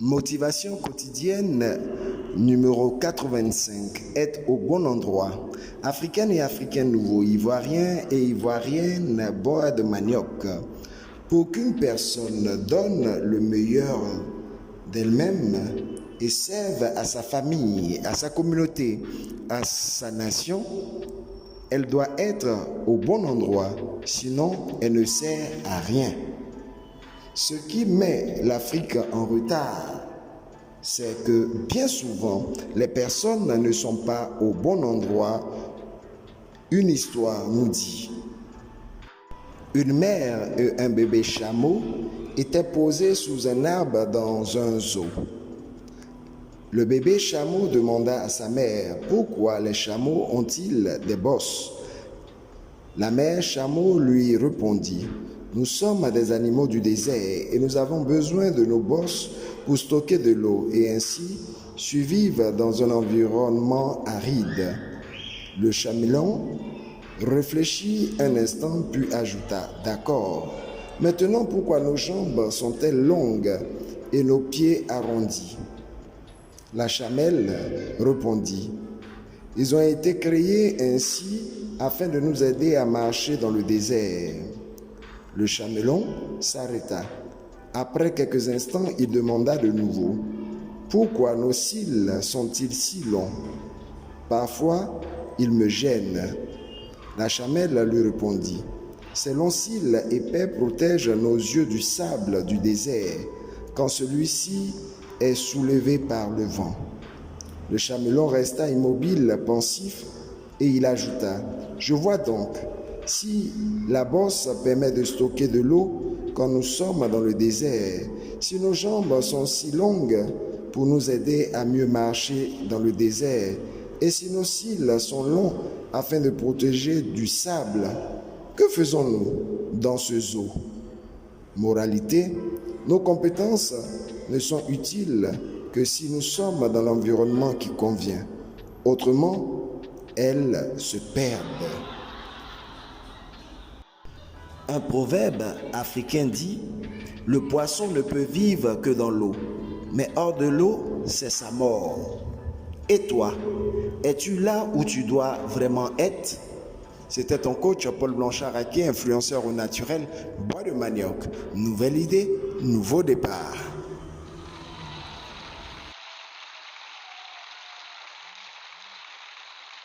Motivation quotidienne numéro 85. Être au bon endroit. Africaines et Africains nouveaux, Ivoiriens et Ivoiriennes, bois de manioc. Pour qu'une personne donne le meilleur d'elle-même et serve à sa famille, à sa communauté, à sa nation, elle doit être au bon endroit, sinon elle ne sert à rien. Ce qui met l'Afrique en retard, c'est que bien souvent, les personnes ne sont pas au bon endroit. Une histoire nous dit: une mère et un bébé chameau étaient posés sous un arbre dans un zoo. Le bébé chameau demanda à sa mère: pourquoi les chameaux ont-ils des bosses? La mère chameau lui répondit: nous sommes des animaux du désert et nous avons besoin de nos bosses pour stocker de l'eau et ainsi survivre dans un environnement aride. Le chamelon réfléchit un instant puis ajouta: d'accord, maintenant pourquoi nos jambes sont-elles longues et nos pieds arrondis? La chamelle répondit: ils ont été créés ainsi afin de nous aider à marcher dans le désert. Le chamelon s'arrêta. Après quelques instants, il demanda de nouveau: pourquoi nos cils sont-ils si longs? Parfois, ils me gênent. La chamelle lui répondit: ces longs cils épais protègent nos yeux du sable du désert quand celui-ci est soulevé par le vent. Le chamelon resta immobile, pensif, et il ajouta: je vois donc, si la bosse permet de stocker de l'eau quand nous sommes dans le désert, si nos jambes sont si longues pour nous aider à mieux marcher dans le désert, et si nos cils sont longs afin de protéger du sable, que faisons-nous dans ce zoo? Moralité, nos compétences ne sont utiles que si nous sommes dans l'environnement qui convient. Autrement, elles se perdent. Un proverbe africain dit: le poisson ne peut vivre que dans l'eau, mais hors de l'eau, c'est sa mort. Et toi, es-tu là où tu dois vraiment être? C'était ton coach Paul Blanchard-Raquier, influenceur au naturel, bois de manioc. Nouvelle idée, nouveau départ.